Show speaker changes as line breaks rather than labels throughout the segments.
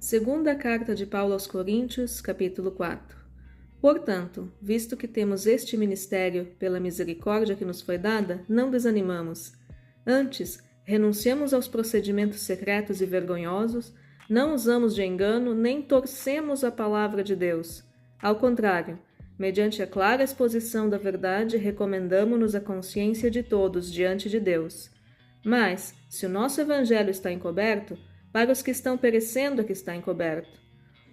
Segunda carta de Paulo aos Coríntios, capítulo 4. Portanto, visto que temos este ministério pela misericórdia que nos foi dada, não desanimamos. Antes, renunciamos aos procedimentos secretos e vergonhosos, não usamos de engano, nem torcemos a palavra de Deus. Ao contrário, mediante a clara exposição da verdade, recomendamo-nos à consciência de todos diante de Deus. Mas, se o nosso evangelho está encoberto, para os que estão perecendo é que está encoberto.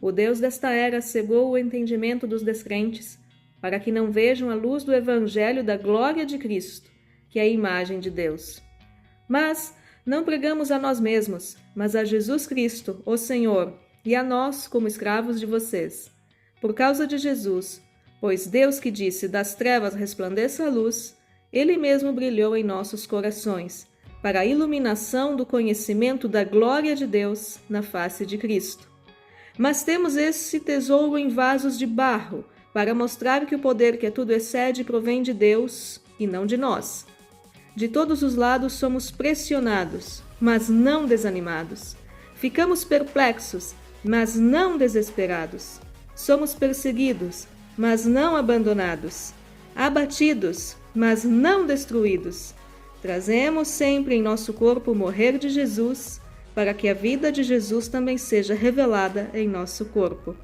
O Deus desta era cegou o entendimento dos descrentes, para que não vejam a luz do evangelho da glória de Cristo, que é a imagem de Deus. Mas não pregamos a nós mesmos, mas a Jesus Cristo, o Senhor, e a nós como escravos de vocês. Por causa de Jesus, pois Deus que disse, das trevas resplandeça a luz, Ele mesmo brilhou em nossos corações, para a iluminação do conhecimento da glória de Deus na face de Cristo. Mas temos esse tesouro em vasos de barro, para mostrar que o poder que a tudo excede provém de Deus e não de nós. De todos os lados somos pressionados, mas não desanimados. Ficamos perplexos, mas não desesperados. Somos perseguidos, mas não abandonados. Abatidos, mas não destruídos. Trazemos sempre em nosso corpo o morrer de Jesus, para que a vida de Jesus também seja revelada em nosso corpo.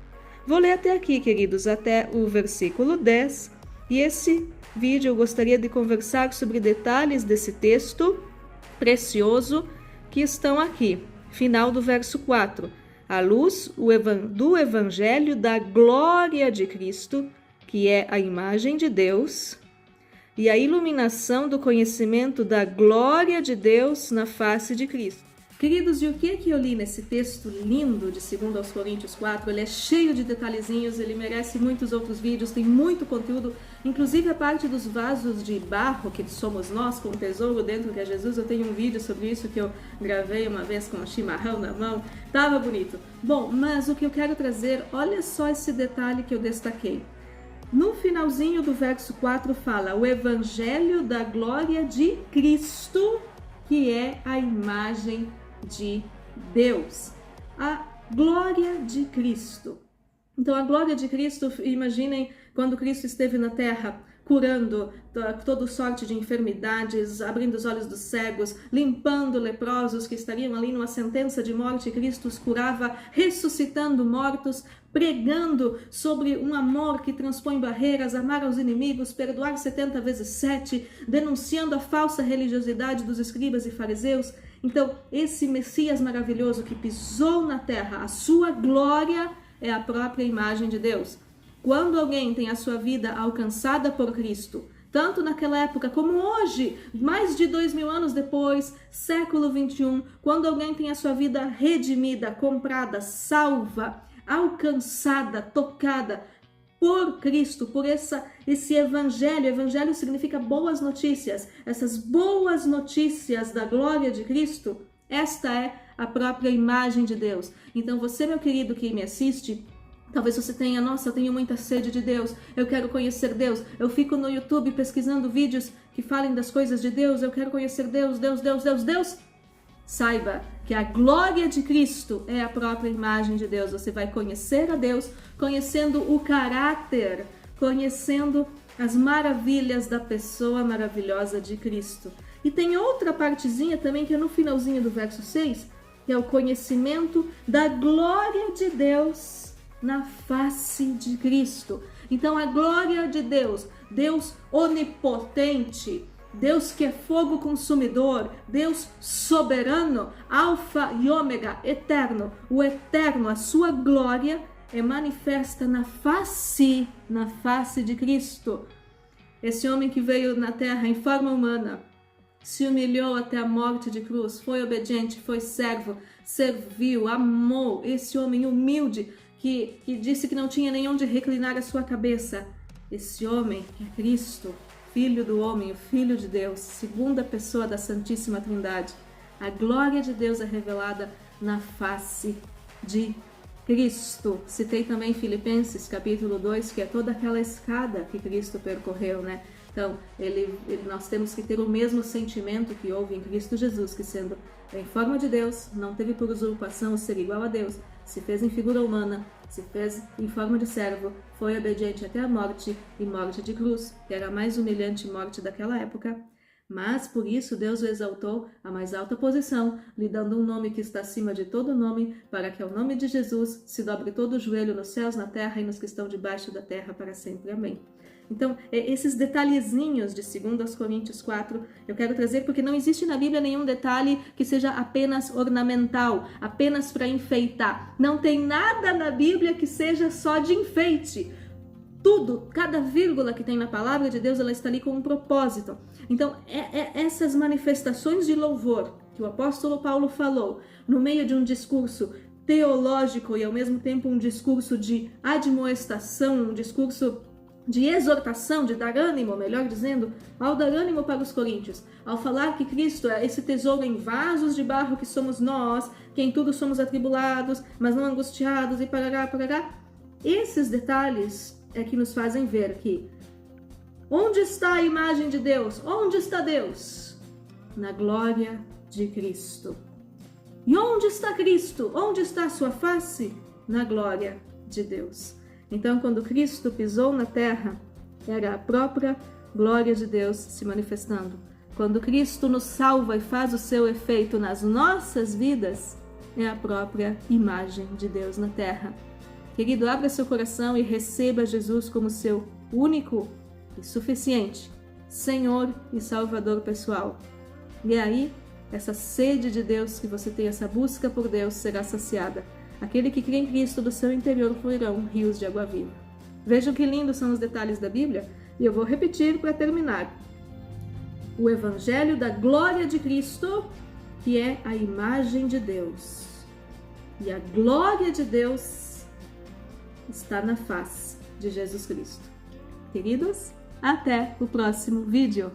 Vou ler até aqui, queridos, até o versículo 10, e esse vídeo eu gostaria de conversar sobre detalhes desse texto precioso que estão aqui, final do verso 4. À luz do evangelho da glória de Cristo, que é a imagem de Deus, e a iluminação do conhecimento da glória de Deus na face de Cristo. Queridos, e o que eu li nesse texto lindo de 2 aos Coríntios 4? Ele é cheio de detalhezinhos, ele merece muitos outros vídeos, tem muito conteúdo, inclusive a parte dos vasos de barro que somos nós, com o tesouro dentro que é Jesus. Eu tenho um vídeo sobre isso que eu gravei uma vez com um chimarrão na mão, tava bonito. Bom, mas o que eu quero trazer, olha só esse detalhe que eu destaquei. No finalzinho do verso 4 fala o evangelho da glória de Cristo, que é a imagem de Deus. A glória de Cristo. Então, a glória de Cristo, imaginem quando Cristo esteve na terra, curando toda sorte de enfermidades, abrindo os olhos dos cegos, limpando leprosos que estariam ali numa sentença de morte. Cristo os curava, ressuscitando mortos, pregando sobre um amor que transpõe barreiras, amar aos inimigos, perdoar 70 vezes 7, denunciando a falsa religiosidade dos escribas e fariseus. Então, esse Messias maravilhoso que pisou na terra, a sua glória é a própria imagem de Deus. Quando alguém tem a sua vida alcançada por Cristo, tanto naquela época como hoje, mais de 2000 anos depois, século 21, quando alguém tem a sua vida redimida, comprada, salva, alcançada, tocada por Cristo, por esse evangelho. Evangelho significa boas notícias. Essas boas notícias da glória de Cristo, esta é a própria imagem de Deus. Então você, meu querido que me assiste, talvez você tenha, nossa, eu tenho muita sede de Deus, eu quero conhecer Deus, eu fico no YouTube pesquisando vídeos que falem das coisas de Deus, eu quero conhecer Deus, Deus. Saiba que a glória de Cristo é a própria imagem de Deus. Você vai conhecer a Deus, conhecendo o caráter, conhecendo as maravilhas da pessoa maravilhosa de Cristo. E tem outra partezinha também que é no finalzinho do verso 6, que é o conhecimento da glória de Deus na face de Cristo. Então a glória de Deus, Deus onipotente, Deus que é fogo consumidor, Deus soberano, alfa e ômega, eterno, o eterno, a sua glória é manifesta na face de Cristo. Esse homem que veio na terra em forma humana, se humilhou até a morte de cruz, foi obediente, foi servo, serviu, amou. Esse homem humilde que disse que não tinha nem onde reclinar a sua cabeça. Esse homem que é Cristo, Filho do homem, o Filho de Deus, segunda pessoa da Santíssima Trindade. A glória de Deus é revelada na face de Cristo. Citei também Filipenses, capítulo 2, que é toda aquela escada que Cristo percorreu, né? Então, nós temos que ter o mesmo sentimento que houve em Cristo Jesus, que sendo em forma de Deus, não teve por usurpação o ser igual a Deus, se fez em figura humana, se fez em forma de servo, foi obediente até a morte e morte de cruz, que era a mais humilhante morte daquela época. Mas por isso Deus o exaltou à mais alta posição, lhe dando um nome que está acima de todo nome, para que ao nome de Jesus se dobre todo o joelho nos céus, na terra e nos que estão debaixo da terra para sempre. Amém. Então, esses detalhezinhos de 2 Coríntios 4, eu quero trazer porque não existe na Bíblia nenhum detalhe que seja apenas ornamental, apenas para enfeitar. Não tem nada na Bíblia que seja só de enfeite. Tudo, cada vírgula que tem na palavra de Deus, ela está ali com um propósito. Então, essas manifestações de louvor que o apóstolo Paulo falou, no meio de um discurso teológico e ao mesmo tempo um discurso de admoestação, um discurso de exortação, de dar ânimo, melhor dizendo, ao dar ânimo para os coríntios, ao falar que Cristo é esse tesouro em vasos de barro que somos nós, que em tudo somos atribulados, mas não angustiados e parará. Esses detalhes é que nos fazem ver que onde está a imagem de Deus? Onde está Deus? Na glória de Cristo. E onde está Cristo? Onde está a sua face? Na glória de Deus. Então, quando Cristo pisou na terra, era a própria glória de Deus se manifestando. Quando Cristo nos salva e faz o seu efeito nas nossas vidas, é a própria imagem de Deus na terra. Querido, abra seu coração e receba Jesus como seu único e suficiente Senhor e Salvador pessoal. E aí, essa sede de Deus que você tem, essa busca por Deus, será saciada. Aquele que crê em Cristo, do seu interior fluirão rios de água viva. Vejam que lindos são os detalhes da Bíblia, e eu vou repetir para terminar. O Evangelho da glória de Cristo, que é a imagem de Deus. E a glória de Deus está na face de Jesus Cristo. Queridos, até o próximo vídeo.